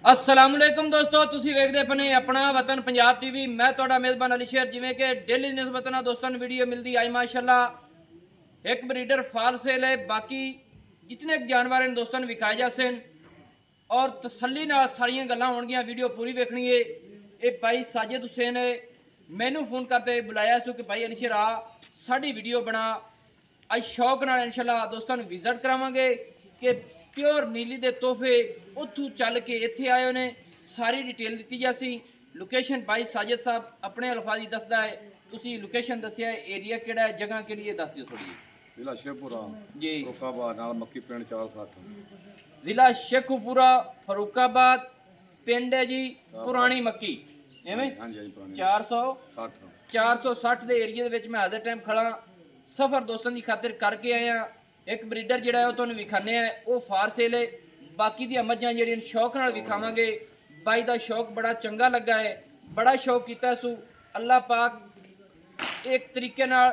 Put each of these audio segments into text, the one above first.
अस्सलामुअलैकुम दोस्तों, ਤੁਸੀਂ ਵੇਖਦੇ ਪਨੇ ਆਪਣਾ ਵਤਨ ਪੰਜਾਬ ਟੀਵੀ। ਮੈਂ ਤੁਹਾਡਾ ਮੇਜ਼ਬਾਨ ਅਲੀ ਸ਼ੇਰ। ਜਿਵੇਂ ਕਿ ਡੇਲੀ ਨਿਸਬਤਨਾ ਦੋਸਤਾਂ ਨੂੰ ਵੀਡੀਓ ਮਿਲਦੀ ਆਈ ਮਾਸ਼ਾਅੱਲਾ ਇੱਕ ਬਰੀਡਰ ਫਾਲ ਸੇਲ है। बाकी जितने जानवर इन दोस्तों ने विखाए जाते हैं और तसल्ली नाल सारियां गल्लां होणगियां। वीडियो पूरी वेखनी है। ये भाई साजिद हुसैन है, मैनू फोन करते बुलाया सो कि भाई अली शेर आ साड़ी वीडियो बना। अज शौक नाल इंशाल्लाह दोस्तों ने विजिट करावांगे कि प्योर नीली दे तोहफे उत्थों चल के इत्थे आए ने। सारी डिटेल दी जासी। लोकेशन भाई साजिद साहब अपने अल्फाजी दसदा है। तुसी लोकेशन दसिया है, एरिया केड़ा है, जगह केड़ी है, दस दिओ थोड़ी ਜ਼ਿਲ੍ਹਾ ਸ਼ੇਖੂਪੁਰਾ जी। ਫਰੂਕਾਬਾਦ ਨਾਲ ਮੱਕੀ ਪਿੰਡ 460 ਜ਼ਿਲ੍ਹਾ ਸ਼ੇਖੂਪੁਰਾ ਫਰੂਕਾਬਾਦ ਪਿੰਡ ਹੈ ਜੀ ਪੁਰਾਣੀ ਮੱਕੀ। ਐਵੇਂ ਹਾਂਜੀ ਹਾਂਜੀ ਪੁਰਾਣੀ 460 60 ਦੇ ਏਰੀਆ ਦੇ ਵਿੱਚ ਮੈਂ ਹਾਜ਼ਰ ਟਾਈਮ ਖੜਾ। ਸਫ਼ਰ ਦੋਸਤਾਂ ਦੀ ਖਾਤਰ ਕਰਕੇ ਆਏ ਆ। ਇੱਕ ਬਰੀਡਰ ਜਿਹੜਾ ਹੈ ਉਹ ਤੁਹਾਨੂੰ ਵਿਖਾਣੇ ਆ, ਉਹ ਫਾਰ ਸੇਲ ਹੈ। ਬਾਕੀ ਦੀਆਂ ਮੱਝਾਂ ਜਿਹੜੀਆਂ ਸ਼ੌਕ ਨਾਲ ਵਿਖਾਵਾਂਗੇ। ਬਾਈ ਦਾ ਸ਼ੌਕ ਬੜਾ ਚੰਗਾ ਲੱਗਾ ਹੈ, ਬੜਾ ਸ਼ੌਕ ਕੀਤਾ ਸੂ। ਅੱਲਾਹ ਪਾਕ ਇੱਕ ਤਰੀਕੇ ਨਾਲ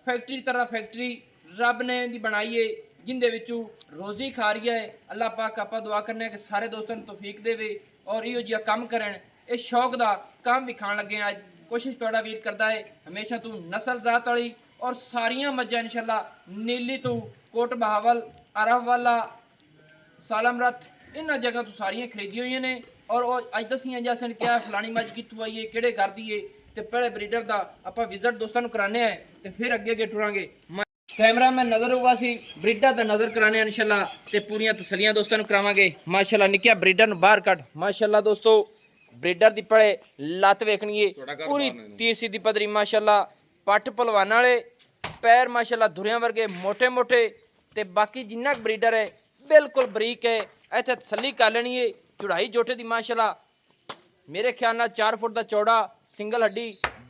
ਫੈਕਟਰੀ ਤਰ੍ਹਾਂ ਫੈਕਟਰੀ ਰੱਬ ਨੇ ਦੀ ਬਣਾਈ ਹੈ जिंदे विचू रोजी खा रही है। अल्लाह पाक आप दुआ करने कि सारे दोस्तों को तौफीक देवे और इहो जिहा काम करन। इस शौक का काम भी खान लगे। अज कोशिश तुहाडा वीर करता है हमेशा तू नस्ल जात वाली और सारियां मज्जां इंशाअल्लाह नीली तू कोट बहावल अरब वाला सालमरत इन्हां जगह तो सारियां खरीदी हुई ने। और अज दसियां जासन क्या फलानी मज कित्थों आई है, किहड़े घर दी है। ते पहले ब्रीडर का आपां विजिट दोस्तों को कराने हैं ते फिर अगे टुरांगे। कैमरा में नज़र होगा सी ब्रीडर का नज़र कराने इंशाल्लाह ते पूरियां तसलियां दोस्तों को करावांगे। माशाल्लाह निक्किया ब्रीडर बाहर कट। माशाल्लाह दोस्तों ब्रीडर दी पड़े लत वेखनी है पूरी तीर सीधी पदरी। माशाल्लाह पट पलवान वाले पैर माशाल्लाह धुरियां वर्गे मोटे मोटे ते बाकी जिन्ना ब्रीडर है बिल्कुल बरीक है। इत्थे तसल्ली कर लेनी है। चढ़ाई जोटे दी माशाल्लाह मेरे ख्याल नाल 4 फुट का चौड़ा सिंगल हड्डी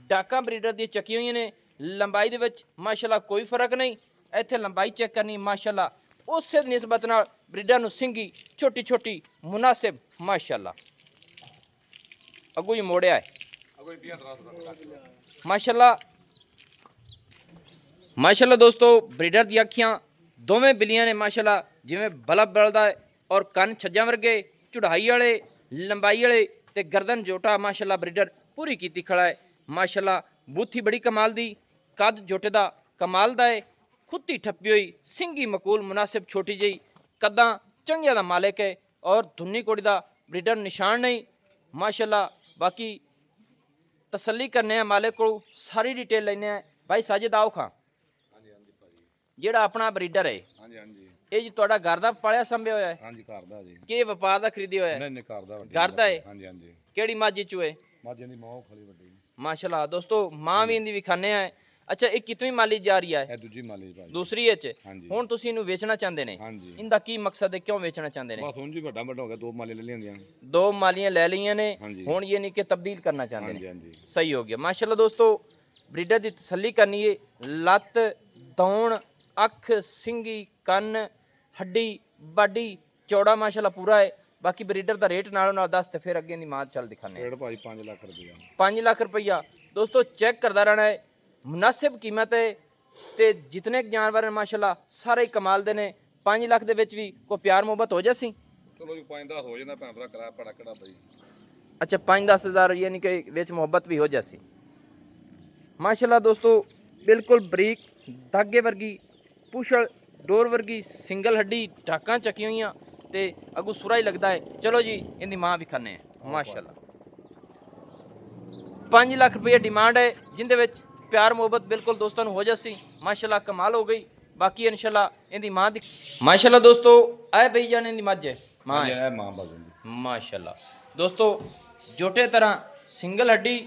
डाका ब्रीडर दी चकी हुई ने। लंबाई दे विच माशाल्लाह कोई फर्क नहीं। इत्थे लंबाई चेक करनी माशाल्लाह उस निस्बत नाल ब्रीडर नूं सिंगी छोटी छोटी मुनासिब माशाल्लाह अगू ही मोड़िया है माशाल्लाह। माशाल्लाह दोस्तों ब्रीडर दी अखियां दोवें बिलियां ने माशाल्लाह जिवें बल्ब बलदा है और कन छज्जां वर्गे चढ़ाई वाले लंबाई वाले ते गर्दन जोटा माशाल्लाह ब्रीडर पूरी कीती खड़ा है माशाल्लाह। बूथी बड़ी कमाल दी, कद जोटे दा कमाल दा है, खुत्ती ठप्पी हुई सिंगी मकूल मुनासिब छोटी जी कदा चंगिया दा मालिक है और धुन्नी कोड़ी दा ब्रीडर निशान नहीं माशाल्लाह। बाकी तसल्ली करने मालिक को सारी डिटेल लेने भाई साजिद आओ खां जेड़ा अपना ब्रीडर है ये जी तुहाडा घर दा पालिया संभे होया है? ਹਾਂਜੀ ਘਰ ਦਾ ਜੀ। कि व्यापार दा खरीदे होया है? ਨਹੀਂ ਨਹੀਂ ਘਰ ਦਾ घर दा है? ਹਾਂਜੀ ਹਾਂਜੀ केड़ी माझी चो है? ਮਾਝੇ ਦੀ ਮਾਂ ਖਲੀ ਵੱਡੀ माशाल्लाह दोस्तों मां भी इंदी विखाने है। अच्छा ये कितनी माली जा रही है? ਇਹ ਦੂਜੀ ਮਾਲੀ ਭਾਜੀ। दूसरी है ਹਾਂਜੀ। हुण तुसीं इनू बेचना चाहते ने? ਹਾਂਜੀ इनका की मकसद है, क्यों बेचना चाहते ने? ਬਸ ਹੁਣ ਜੀ ਵੱਡਾ ਵੱਡਾ ਹੋ ਗਿਆ ਦੋ ਮਾਲੀ ਲੈ ਲੈਂਦੀਆਂ। दो मालियां ले लिया ने ਹਾਂਜੀ। हुण ये नहीं कि तब्दील करना चाहते ਹਾਂਜੀ ने। ਹਾਂਜੀ सही हो गया माशाल्लाह दोस्तों। ब्रीडर की तसल्ली करनी है। लत दौण अख सिंगी कन हड्डी बाडी चौड़ा माशाल्लाह पूरा है। बाकी ब्रीडर का रेट नालों नाल दस तो फिर अगे दी मां चल दिखाने। ਰੇਟ ਭਾਜੀ 5 ਲੱਖ ਰੁਪਇਆ। 5 लाख रुपया दोस्तों चेक करता रहना है। मुनासिब कीमत है ते जितने जानवर हैं माशाल्लाह सारे ही कमाल दे ने। 5 लाख दे विच भी कोई प्यार मोहब्बत हो जासी। ਚਲੋ ਜੀ 5-10 ਹੋ ਜਾਂਦਾ ਭੈਣ ਭਰਾ ਕਰਾ ਪੜਾ ਕਿਹੜਾ ਭਾਈ। अच्छा 5-10 हज़ार यानी कि विच मोहब्बत भी हो जासी माशाल्लाह दोस्तों। बिल्कुल बरीक धागे वर्गी पुछड़ डोर वर्गी सिंगल हड्डी ढाकां चकी हुई ते अगू सुरा ही लगता है। चलो जी इनकी मां भी खाने माशाल्लाह। 5 लाख रुपये डिमांड है जिंदे विच प्यार मोहब्बत बिल्कुल दोस्तों हो जासी माशाल्लाह। कमाल हो गई। बाकी इंशाल्लाह इनकी मां दी माशाल्लाह दोस्तों आए भई जाने दी मज है मां है ਇਹ ਮਾਂ ਬਾजूंदी माशाल्लाह दोस्तों। जोटे तरह सिंगल हड्डी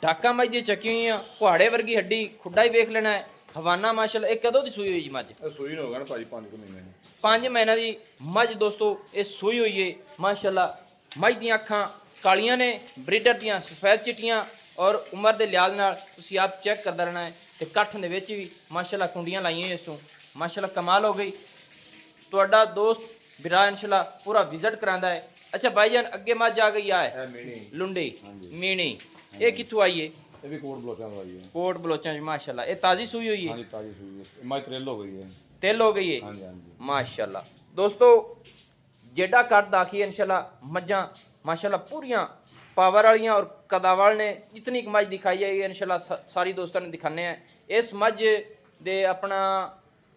ढाका मज दी चकी हुई कुहाड़े वर्गी हड्डी खुड्डा ही वेख लेना है। हवाना माशाल्लाह। एक कदों दी सूई हुई जी मज? ਇਹ ਸੂਈ ਨੂੰ ਹੋ ਗਿਆ ਨਾ ਭਾਜੀ 5 ਮਹੀਨੇ। 5 महीना की मझ दोस्तों ये सूई हुई है माशाल्लाह। मझ दी अखां कालियां ने, ब्रीडर दियां सफेद चिट्टियां और उम्र के लिहाज नाल तुसीं आप चेक करता रहना है। तो कट्ठ दे विच भी माशाल्लाह कुंडियां लाइयां इसों माशाल्लाह। कमाल हो गई। तुहाडा दोस्त बिरा इंशाल्लाह पूरा विजिट करांदा है। अच्छा भाईजान अगे मझ आ गई है लुंडी मीणी, ये कित्थों आई है? ਇਹ ਵੀ ਕੋਟ ਬਲੋਚਾਂ ਦਾ ਆਈ ਹੈ। कोट बलोचां माशाल्लाह। ये ताज़ी सूई हुई है? ਹਾਂਜੀ ਤਾਜੀ ਸੂਈ ਹੈ। ਇਹ ਮਾਈ ਟ੍ਰੇਲ ਹੋ ਗਈ ਹੈ। तिल हो गई है ਹਾਂਜੀ ਹਾਂਜੀ माशाल्लाह दोस्तों। जेड़ा कर दाखी इंशाल्लाह मज्जां माशाल्लाह पूरियां पावर वालियां और कदावल ने जितनी मझ दिखाई है इंशाल्लाह सारी दोस्तों ने दिखाने हैं। इस मझ दे अपना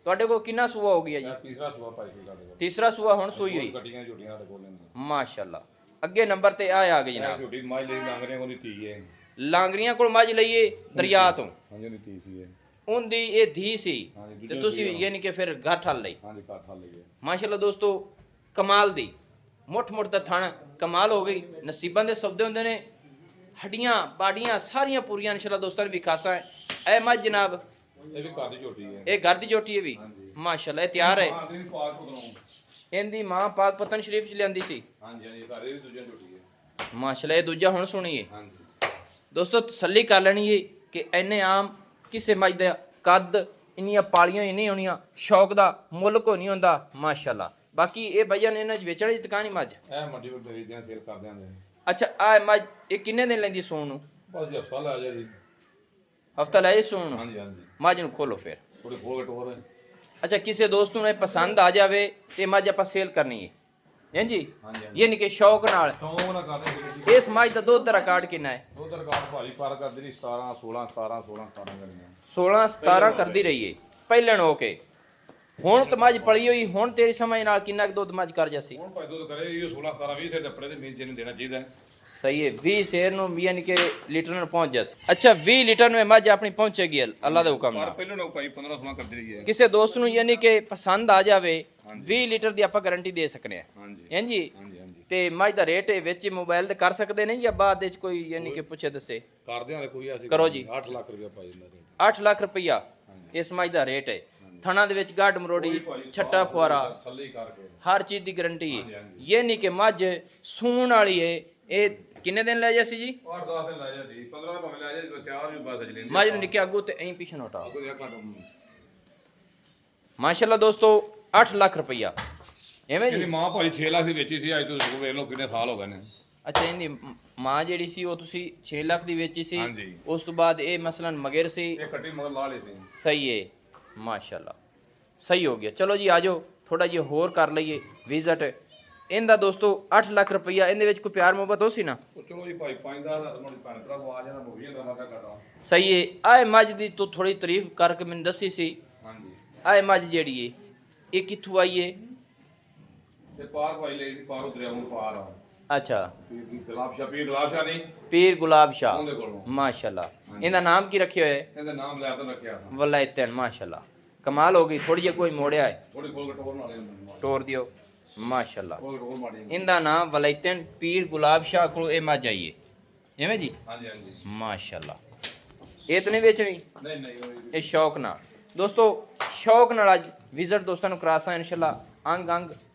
ਤੁਹਾਡੇ ਕੋਲ ਕਿੰਨਾ ਸੂਆ ਹੋ ਗਿਆ ਜੀ? ਤੀਸਰਾ ਸੂਆ ਭਾਈ ਜੀ ਸਾਡੇ ਕੋਲ। ਤੀਸਰਾ ਸੂਆ ਹੁਣ ਸੂਈ ਹੋਈ ਕੱਟੀਆਂ ਝੋਟੀਆਂ ਸਾਡੇ ਕੋਲ ਨੇ ਮਾਸ਼ਾਅੱਲਾ। ਅੱਗੇ ਨੰਬਰ ਤੇ ਆ ਗਈ ਜਨਾਬ ਝੋਟੀ ਮਾਝ ਲਈ ਲਾਂਗਰੇ ਕੋਲ ਦੀ ਧੀ ਹੈ। ਲਾਂਗਰੀਆਂ ਕੋਲ ਮੱਝ ਲਈਏ ਦਰਿਆ ਤੋਂ। ਹਾਂਜੀ ਉਹਦੀ ਧੀ ਸੀ ਇਹ। ਉਹਦੀ ਇਹ ਧੀ ਸੀ ਤੇ ਤੁਸੀਂ ਯਾਨੀ ਕਿ ਫਿਰ ਘਾਟ ਹਲ ਲਈ। ਹਾਂਜੀ ਘਾਟ ਹਲ ਲਈ। ਮਾਸ਼ਾਅੱਲਾ ਦੋਸਤੋ ਕਮਾਲ ਦੀ ਮੁੱਠ ਦਾ ਥਣ ਕਮਾਲ ਹੋ ਗਈ। ਨਸੀਬਾਂ ਦੇ ਸੌਦੇ ਹੁੰਦੇ ਨੇ। ਹੱਡੀਆਂ ਬਾਡੀਆਂ ਸਾਰੀਆਂ ਪੂਰੀਆਂ ਇਨਸ਼ਾਅੱਲਾ ਦੋਸਤਾਂ ਨੇ ਵਿਖਾਸਾ ਹੈ। ਇਹ ਮੱਝ ਜਨਾਬ ਇਹ ਵੀ ਘਰ ਦੀ ਝੋਟੀ ਹੈ। ਇਹ ਘਰ ਦੀ ਝੋਟੀ ਹੈ ਵੀ ਮਾਸ਼ਾਅੱਲਾ। ਇਹ ਤਿਆਰ ਹੈ। ਇਹਦੀ ਮਾਂ ਪਾਕ ਪਤਨ ਸ਼ਰੀਫ ਚ ਲਿਆਂਦੀ ਸੀ। ਹਾਂਜੀ ਹਾਂਜੀ ਘਰੇ ਵੀ ਦੂਜਾ ਝੋਟੀ ਹੈ ਮਾਸ਼ਾਅੱਲਾ। ਇਹ ਦੂਜਾ ਹੁਣ ਸੁਣੀਏ ਹਾਂਜੀ ਦੋਸਤੋ ਤਸੱਲੀ ਕਰ ਲੈਣੀ ਏ ਕਿ ਇੰਨੇ ਆਮ ਕਿਸੇ ਮੱਝ ਦਾ ਕੱਦ ਇੰਨੀਆਂ ਪਾਲੀਆਂ ਹੀ ਨਹੀਂ ਹੋਣੀਆਂ। ਸ਼ੌਕ ਦਾ ਮੁੱਲ ਕੋਈ ਨਹੀਂ ਹੁੰਦਾ ਮਾਸ਼ਾਅੱਲਾ। ਬਾਕੀ ਇਹ ਭਈਆ ਨੇ ਇਹਨਾਂ ਚ ਵੇਚਣ ਦੀ ਦੁਕਾਨ ਹੀ ਮੱਝ ਇਹ ਮੰਡੀ ਵਿੱਚ ਵੇਚਦੇ ਆ ਸੇਲ ਕਰਦੇ ਆਂ। ਅੱਛਾ ਆ ਮੱਝ ਇਹ ਕਿੰਨੇ ਦਿਨ ਲੈਂਦੀ ਸੂਣ ਨੂੰ? ਬਸ ਜੀ ਹਫਤਾ ਲੈ ਜਾ ਜੀ। ਹਫਤਾ ਲੈ ਸੂਣ ਨੂੰ? ਹਾਂਜੀ ਹਾਂਜੀ। ਮੱਝ ਨੂੰ ਖੋਲੋ ਫਿਰ ਥੋੜੀ ਖੋਲ ਘਟ ਹੋ ਰਹੇ। ਅੱਛਾ ਕਿਸੇ ਦੋਸਤ ਨੂੰ ਇਹ ਪਸੰਦ ਆ ਜਾਵੇ ਤੇ ਮੱਝ ਆਪਾਂ ਸੇਲ ਕਰਨੀ ਹੈ ਹਾਂਜੀ ਹਾਂਜੀ ਇਹ ਨਹੀਂ ਕਿ ਸ਼ੌਕ ਨਾਲ। ਸ਼ੌਂਕ ਨਾ ਕਰਦੇ। ਇਸ ਮੱਝ ਦਾ ਦੁੱਧ ਦਾ ਰਿਕਾਰਡ ਕਿੰਨਾ ਹੈ? ਉਧਰ ਰਿਕਾਰਡ ਭਾਰੀ ਪਾਰ ਕਰਦੀ ਰਹੀ 17 16 17 16 17 ਕਰੀਆਂ 16 17 ਕਰਦੀ ਰਹੀ ਏ ਪਹਿਲਣ ਹੋ ਕੇ। ਹੁਣ ਤਾਂ ਮੱਝ ਪਲੀ ਹੋਈ। ਹੁਣ ਤੇਰੀ ਸਮਝ ਨਾਲ ਕਿੰਨਾ ਕੁ ਦੁੱਧ ਮੱਝ ਕਰ ਜਾਸੀ? ਹੁਣ ਭਾਈ ਦੁੱਧ ਕਰੇ ਇਹ 16 17 20 ਸੇ ਟੱਪੜੇ ਦੇ ਮੀਨ ਜਿਹਨੂੰ ਦੇਣਾ ਚਾਹੀਦਾ। ਸਹੀ ਹੈ 20 ਸ਼ੇਰ ਨੂੰ ਯਾਨੀ ਕਿ ਲੀਟਰ ਨੂੰ ਪਹੁੰਚ ਜਾਸ। ਅੱਛਾ 20 ਲੀਟਰ ਨੂੰ ਇਹ ਮੱਝ ਆਪਣੀ ਪਹੁੰਚੇਗੀ ਅੱਲਾ ਦੇ ਹੁਕਮ ਪਰ ਨਾਲ। ਪਹਿਲਾਂ ਨੂੰ ਭਾਈ 15 16 ਕਰਦੀ ਰਹੀ ਹੈ। ਕਿਸੇ ਦੋਸਤ ਨੂੰ ਯਾਨੀ ਕਿ ਪਸੰਦ ਆ ਜਾਵੇ 20 ਲੀਟਰ ਦੀ ਆਪਾਂ ਗਾਰੰਟੀ ਦੇ ਸਕਨੇ ਆ ਹਾਂਜੀ ਹਾਂਜੀ। ਹਾਂਜੀ ਹਾਂਜੀ। ਤੇ ਮੱਝ ਦਾ ਰੇਟ ਵਿੱਚ ਮੋਬਾਈਲ ਤੇ ਕਰ ਸਕਦੇ ਨੇ ਜਾਂ ਬਾਅਦ ਵਿੱਚ ਕੋਈ ਯਾਨੀ ਕਿ ਪੁੱਛੇ ਦੱਸੇ? ਕਰਦੇ ਹਾਂ ਕੋਈ ਐਸੀ ਕਰੋ ਜੀ। 8 ਲੱਖ ਰੁਪਏ ਭਾਈ ਦਾ ਰੇਟ। 8 ਲੱਖ ਰੁਪਈਆ ਇਸ ਮੱਝ ਦਾ ਰੇਟ ਹੈ। ਥਣਾ ਦੇ ਵਿੱਚ ਗਾਢ ਮਰੋੜੀ ਛੱਟਾ ਫੁਆਰਾ ਥੱਲੇ ਕਰਕੇ ਹਰ ਚੀਜ਼ ਦੀ ਗਾਰੰਟੀ ਹੈ। ਇਹ ਨਹੀਂ ਕਿ ਮੱਝ ਸੂਣ ਵਾਲੀ ਹੈ। ਇਹ ਕਿੰਨੇ ਦਿਨ ਲੈ ਜਾਸੀ ਜੀ? 8 10 ਦਿਨ ਲੈ ਜਾਂਦੀ 15 ਭਾਵੇਂ ਲੈ ਜਾਂਦੀ ਤਿਆਰ ਵੀ ਬਸ ਜਲੀ ਮੱਝ ਨੂੰ ਨਿੱਕੇ ਅੱਗੂ ਤੇ ਐਂ ਪਿੱਛੇ ਹਟਾ। ਕੋਈ ਘੱਟ ਮਾਸ਼ਾਅੱਲਾ ਦੋਸਤੋ 8 ਲੱਖ ਰੁਪਈਆ ਐਵੇਂ ਇਹਦੀ ਜੀ। ਮਾਂ ਭਾਈ 6 ਲੱਖ ਦੀ ਵੇਚੀ ਸੀ। ਅੱਜ ਤੁਸੀਂ ਵੇਖ ਲਓ ਕਿੰਨੇ ਸਾਲ ਹੋ ਗਏ ਨੇ। ਅੱਛਾ ਇਹਦੀ ਮਾਂ ਜਿਹੜੀ ਸੀ ਉਹ ਤੁਸੀਂ 6 ਲੱਖ ਦੀ ਵੇਚੀ ਸੀ। ਹਾਂਜੀ। ਉਸ ਤੋਂ ਬਾਅਦ ਇਹ ਮਸਲਨ ਮਗਰ ਸੀ। ਇਹ ਕੱਟੀ ਮਗਰ ਲਾ ਲਈ ਸੀ। ਸਹੀ ਹੈ ਮਾਸ਼ਾਅੱਲਾ ਸਹੀ ਹੋ ਗਿਆ। ਚਲੋ ਜੀ ਆਜੋ ਥੋੜਾ ਜਿਹਾ ਹੋਰ ਕਰ ਲਈਏ ਵਿਜ਼ਿਟ ਇਹਦਾ ਦੋਸਤੋ 8 ਲੱਖ ਰੁਪਈਆ। ਇਹਦੇ ਵਿੱਚ ਕੋਈ ਪਿਆਰ ਮੁਹੱਬਤ ਹੋ ਸੀ ਨਾ? ਉਹ ਚਲੋ ਜੀ ਭਾਈ 5-10 ਹਜ਼ਾਰ ਮੋੜੀ ਭੈਣ ਭਰਾ ਆ ਜਾਣਾ ਹੋ ਜਾਂਦਾ ਮੈਂ ਕਹਦਾ। ਸਹੀ ਹੈ। ਆਏ ਮੱਝ ਦੀ ਤੂੰ ਥੋੜੀ ਤਾਰੀਫ ਕਰਕੇ ਮੈਨੂੰ ਦੱਸੀ ਸੀ। ਹਾਂਜੀ ਆਏ ਮੱਝ ਜਿਹੜੀ ਏ ਇਹ ਕਿੱਥੋਂ ਆਈ ਏ? ਤੇ ਪਾਰ ਭਾਈ ਲਈ ਸੀ ਪਾਰੋਂ ਦਰਿਆਵਾਂ ਪਾਰ ਆ। ਅੱਛਾ ਗੁਲਾਬ ਸ਼ਾਹ ਪੀਰ ਗੁਲਾਬ ਸ਼ਾਹ ਨਹੀਂ ਪੀਰ ਗੁਲਾਬ ਸ਼ਾਹ ਉਹਦੇ ਕੋਲੋਂ ਮਾਸ਼ਾਅੱਲਾ। ਇਹਦਾ ਨਾਮ ਕੀ ਰੱਖਿਆ ਹੋਇਆ ਹੈ? ਇਹਦਾ ਨਾਮ ਲੈ ਤਾਂ ਰੱਖਿਆ ਸੀ। ਵਲਾਇਤਨ ਮਾਸ਼ਾਅੱਲਾ ਕਮਾਲ ਹੋ ਗਈ। ਥੋੜੀ ਜਿਹੀ ਕੋਈ ਮੋੜਿਆ ਹੈ ਥੋੜੀ ਖੋਲ ਘਟ ਹੋਰ ਮਾਰੇ ਨੇ। ਤੋੜ ਦਿਓ ਮਾਸ਼ਾਅੱਲਾ। ਖੋਲ ਘਟ ਹੋਰ ਮਾਰੀ। ਇਹਦਾ ਨਾਮ ਵਲਾਇਤਨ ਪੀਰ ਗੁਲਾਬ ਸ਼ਾਹ ਕੋਲ ਇਹ ਮੱਝ ਆਈ ਹੈ ਐਵੇਂ ਜੀ ਹਾਂਜੀ ਹਾਂਜੀ। ਮਾਸ਼ਾਅੱਲਾ। ਇਹ ਤਾਂ ਨਹੀਂ ਵੇਚਣੀ ਨਹੀਂ ਨਹੀਂ ਇਹ ਸ਼ੌਕ ਨਾਲ ਦੋਸਤੋ ਸ਼ੌਕ ਨਾਲ ਅੱਜ ਵਿਜ਼ਿਟ ਦੋਸਤਾਂ ਨੂੰ ਕਰਾਸਾਂ ਇਨਸ਼ਾਅੱਲਾ। ਅੰਗ ਅੰਗ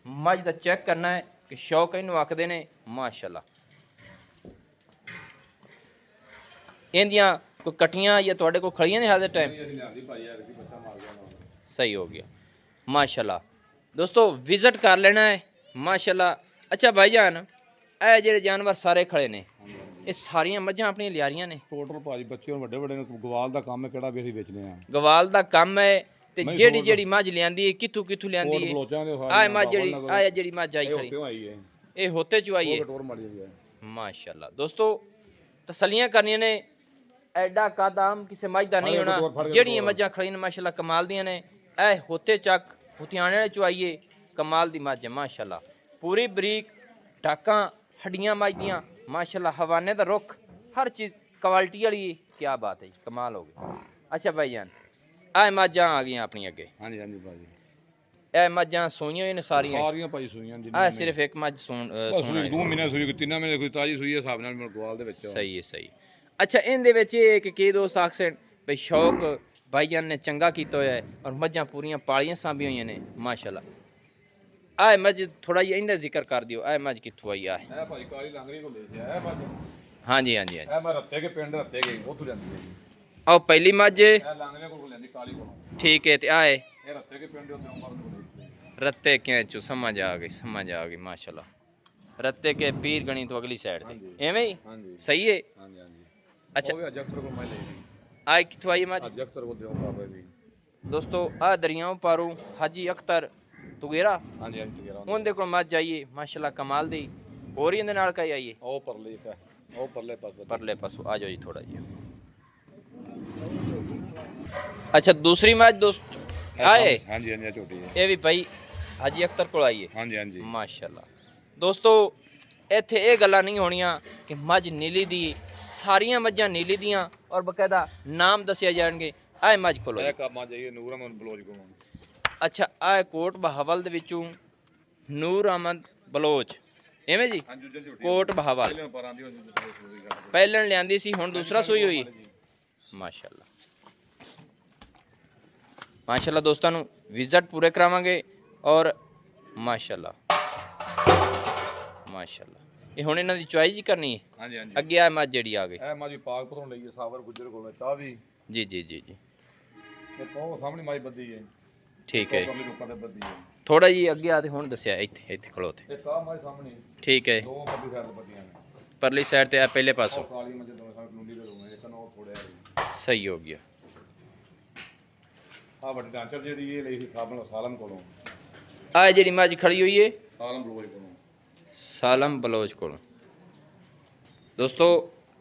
ਮੱਝ ਦਾ ਚੈੱਕ ਕਰਨਾ ਹੈ ਕਿ ਸ਼ੌਕ ਇਹਨੂੰ ਆਖਦੇ ਨੇ ਮਾਸ਼ਾਅੱਲਾ। ਇਹਦੀਆਂ ਕੋਈ ਕਟੀਆਂ ਜਾਂ ਤੁਹਾਡੇ ਕੋਲ ਖੜੀਆਂ ਨੇ ਹਾਜ਼ਰ ਟਾਈਮ? ਅਸੀਂ ਲਿਆਂਦੀ ਭਾਈ ਆ ਕਿ ਬੱਚਾ ਮਾਰ ਗਿਆ ਨਾਲ। ਸਹੀ ਹੋ ਗਿਆ ਮਾਸ਼ਾਅੱਲਾ। ਦੋਸਤੋ ਵਿਜ਼ਿਟ ਕਰ ਲੈਣਾ ਹੈ ਮਾਸ਼ਾਅੱਲਾ। ਅੱਛਾ ਭਾਈਜਾਨ ਇਹ ਜਿਹੜੇ ਜਾਨਵਰ ਸਾਰੇ ਖੜੇ ਨੇ ਇਹ ਸਾਰੀਆਂ ਮੱਝਾਂ ਆਪਣੀਆਂ ਲਿਆਰੀਆਂ ਨੇ? ਟੋਟਲ ਭਾਜੀ ਬੱਚੇ ਹੁਣ ਵੱਡੇ ਵੱਡੇ ਨੇ। ਗਵਾਲ ਦਾ ਕੰਮ ਹੈ ਕਿਹੜਾ ਵੀ ਅਸੀਂ ਵੇਚਨੇ ਆ। ਗਵਾਲ ਦਾ ਕੰਮ ਹੈ ਤੇ ਜਿਹੜੀ ਮੱਝ ਲਿਆਂਦੀ ਹੈ ਕਿੱਥੋਂ ਲਿਆਂਦੀ ਹੈ? ਬਲੋਚਾਂ ਦੇ ਆਹ ਮੱਝ ਜਿਹੜੀ ਮੱਝ ਆਈ ਖੜੀ ਕਿਉਂ ਆਈ ਹੈ? ਇਹ ਹੋਤੇ ਚੋਂ ਆਈ ਹੈ ਟੋਰ ਮਾਰੀ ਹੋਈ ਹੈ ਮਾਸ਼ਾਅੱਲਾ। ਦੋਸਤੋ ਤਸੱਲੀਆਂ ਕਰਨੀਆਂ ਨੇ। ਐਡਾ ਕਾਦਾਮ ਕਿਸੇ ਮੱਝ ਦਾ ਨਹੀਂ ਹੋਣਾ। ਜਿਹੜੀਆਂ ਮੱਝਾਂ ਖੜੀਆਂ ਨੇ ਮਾਸ਼ਾਅੱਲਾ ਕਮਾਲ ਦੀਆਂ ਨੇ। ਇਹ ਹੋਤੇ ਚੱਕ ਹੁਤਿਆਣੇ ਵਾਲੇ ਚੋਂ ਆਈਏ ਕਮਾਲ ਦੀ ਮੱਝ ਹੈ ਮਾਸ਼ਾਅੱਲਾ। ਪੂਰੀ ਬਰੀਕ ਟਾਕਾਂ ਹੱਡੀਆਂ ਮੱਝ ਦੀਆਂ ਮਾਸ਼ਾਅੱਲਾ। ਹਵਾਨੇ ਦਾ ਰੁੱਖ ਹਰ ਚੀਜ਼ ਕੁਆਲਿਟੀ ਵਾਲੀ ਹੈ। ਕੀ ਬਾਤ ਹੈ ਜੀ ਕਮਾਲ ਹੋ ਗਈ। ਅੱਛਾ ਭਾਈਜਾਨ ਆਹ ਮੱਝਾਂ ਆ ਗਈਆਂ ਆਪਣੀ ਅੱਗੇ। ਹਾਂਜੀ ਹਾਂਜੀ ਭਾਜੀ। ਇਹ ਮੱਝਾਂ ਸੂਈਆਂ ਹੋਈਆਂ ਨੇ ਸਾਰੀਆਂ? ਸਾਰੀਆਂ ਭਾਈ ਸੂਈਆਂ ਆਹ ਸਿਰਫ ਇੱਕ ਮੱਝ ਸੂਣ ਸੂਈ 2 ਮਹੀਨੇ ਸੂਈ 3 ਮਹੀਨੇ ਕੋਈ ਤਾਜੀ ਸੂਈ ਹੈ ਹਿਸਾਬ ਨਾਲ ਗਵਾਲ ਦੇ ਵਿੱਚ। ਸਹੀ ਹੈ ਸਹੀ। ਅੱਛਾ ਇਹਦੇ ਵਿੱਚ ਇਹ ਕਿ ਕੀ ਦੋਸਤ ਆਖਣ ਬਈ ਸ਼ੌਕ ਭਾਈਜਾਨ ਨੇ ਚੰਗਾ ਕੀਤਾ ਹੋਇਆ ਹੈ ਔਰ ਮੱਝਾਂ ਪੂਰੀਆਂ ਪਾਲੀਆਂ ਸਾਂਭੀਆਂ ਹੋਈਆਂ ਨੇ ਮਾਸ਼ਾਅੱਲਾ। ਆਹ ਮੱਝ ਥੋੜਾ ਜਿਹਾ ਇਹਦਾ ਜ਼ਿਕਰ ਕਰ ਦਿਓ। ਆਹ ਮੱਝ ਕਿੱਥੋਂ ਆਈ ਆ? ਇਹ ਭਾਈ ਕਾਲੀ ਲੰਗਰੀ ਕੋਲ ਲੈ ਗਿਆ ਇਹ ਮੱਝ। ਹਾਂਜੀ ਹਾਂਜੀ ਹਾਂਜੀ। ਇਹ ਮੈਂ ਰੱਤੇ ਕੇ ਪਿੰਡ ਰੱਤੇ ਗਈ ਉੱਥੋਂ ਜਾਂਦੀ ਹੈ ਜੀ। ਆਹ ਪਹਿਲੀ ਮੱਝ ਇਹ ਲੰਗਰੇ ਕੋਲ ਲੈਂਦੀ ਕਾਲੀ ਕੋਲੋਂ। ਠੀਕ ਹੈ ਤੇ ਆਏ ਇਹ ਰੱਤੇ ਕੇ ਪਿੰਡ ਉੱਤੇ ਉਮਰ ਕੋਲ रत्ते के चो समझ आ गई माशाल्लाह। रत्ते के पीर गणी तो अगली साइड थे एवें ही सही है। अच्छा आज कितों आई मज दोस्तों आ दरियाओं पारों हाजी अख्तर तुगेरा उनके को मज आइए माशाल्लाह कमाल दी ਹੋਰ ਹੀ ਇਹਦੇ ਨਾਲ ਕਈ ਆਈਏ ਉਹ ਪਰਲੇ ਪਾ ਉਹ ਪਰਲੇ ਪਾਸੇ ਪਰਲੇ ਪਾਸੋਂ ਆ ਜਾਓ ਜੀ ਥੋੜਾ ਜਿਹਾ। ਅੱਛਾ ਦੂਸਰੀ ਮੈਚ ਦੋਸਤ ਆਏ ਹਾਂਜੀ ਹਾਂਜੀ ਝੋਟੀ ਹੈ ਇਹ ਵੀ ਭਾਈ ਹਾਜੀ ਅਖਤਰ ਕੋਲ ਆਈਏ ਹਾਂਜੀ ਹਾਂਜੀ ਮਾਸ਼ਾਅੱਲਾ। ਦੋਸਤੋ ਇੱਥੇ ਇਹ ਗੱਲਾਂ ਨਹੀਂ ਹੋਣੀਆਂ ਕਿ ਮੱਝ ਨੀਲੀ ਦੀ, ਸਾਰੀਆਂ ਮੱਝਾਂ ਨੀਲੀ ਦੀਆਂ ਔਰ ਬਕਾਇਦਾ ਨਾਮ ਦੱਸਿਆ ਜਾਣਗੇ। ਆਏ ਮੱਝ ਖੋਲੋ ਇਹ ਕੰਮਾਂ ਜਾਈਏ ਨੂਰ ਅਹਿਮਦ ਬਲੋਚ ਕੋਲ ਅੱਛਾ ਆਹ ਕੋਟ ਬਹਾਵਲ ਦੇ ਵਿੱਚੋਂ ਨੂਰ ਅਹਿਮਦ ਬਲੋਚ ਐਵੇਂ ਜੀ ਹਾਂਜੀ ਜੁੱਜਲ ਝੋਟੀ ਕੋਟ ਬਹਾਵਲ ਪਹਿਲਾਂ ਪਰਾਂ ਦੀ ਪਹਿਲਣ ਲਿਆਂਦੀ ਸੀ ਹੁਣ ਦੂਸਰਾ ਸੂਈ ਹੋਈ ਮਾਸ਼ਾਅੱਲਾ। ਮਾਸ਼ਾਅੱਲਾ ਦੋਸਤਾਂ ਨੂੰ ਵਿਜ਼ਿਟ ਪੂਰੇ ਕਰਾਵਾਂਗੇ ਔਰ ਮਾਸ਼ਾਅੱਲਾ ਮਾਸ਼ਾਅੱਲਾ। ਇਹ ਹੁਣ ਇਹਨਾਂ ਦੀ ਚੁਆਇਸ ਹੀ ਕਰਨੀ ਹੈ ਹਾਂਜੀ ਹਾਂਜੀ ਅੱਗੇ ਆ ਮੱਝ ਜਿਹੜੀ ਆ ਗਈ ਇਹ ਮਾਜੀ ਪਾਕ ਪਤੋਂ ਲਈਏ ਸਾਵਰ ਗੁੱਜਰ ਕੋਲ ਚਾਹ ਵੀ ਜੀ ਜੀ ਜੀ ਜੀ ਤੇ ਕੋ ਸਾਹਮਣੇ ਮਾਈ ਬੱਦੀ ਹੈ ਠੀਕ ਹੈ ਪਰਲੇ ਲੋਕਾਂ ਦੇ ਬੱਦੀ ਹੈ ਥੋੜਾ ਜੀ ਅੱਗੇ ਆ ਤੇ ਹੁਣ ਦੱਸਿਆ ਇੱਥੇ ਇੱਥੇ ਖੜੋ ਤੇ ਇਹ ਕਾ ਮਾਈ ਸਾਹਮਣੇ ਠੀਕ ਹੈ ਦੋ ਬੱਦੀ ਸਾਈਡ ਤੇ ਬੱਦੀਆਂ ਨੇ ਪਰਲੀ ਸਾਈਡ ਤੇ ਆ ਪਹਿਲੇ ਪਾਸੋਂ ਉਹ ਕਾਲੀ ਮੱਝ ਦੋਵੇਂ ਸਾਈਡ ਨੂਲੀ ਦੇ ਦੋਵੇਂ ਇੱਕ ਨੋ ਥੋੜਿਆ ਆ ਸਹੀ ਹੋ ਗਿਆ। ਵੱਡੀ ਡਾਂਚਰ ਜਿਹੜੀ ਇਹ ਲਈ ਸੀ ਸਾਲਮ ਕੋਲੋਂ ਆ ਜਿਹੜੀ ਮੱਝ ਖੜੀ ਹੋਈ ਏ ਸਾਲਮ ਬਲੋਚ ਕੋਲੋਂ ਸਾਲਮ ਬਲੋਚ ਕੋਲੋਂ ਦੋਸਤੋ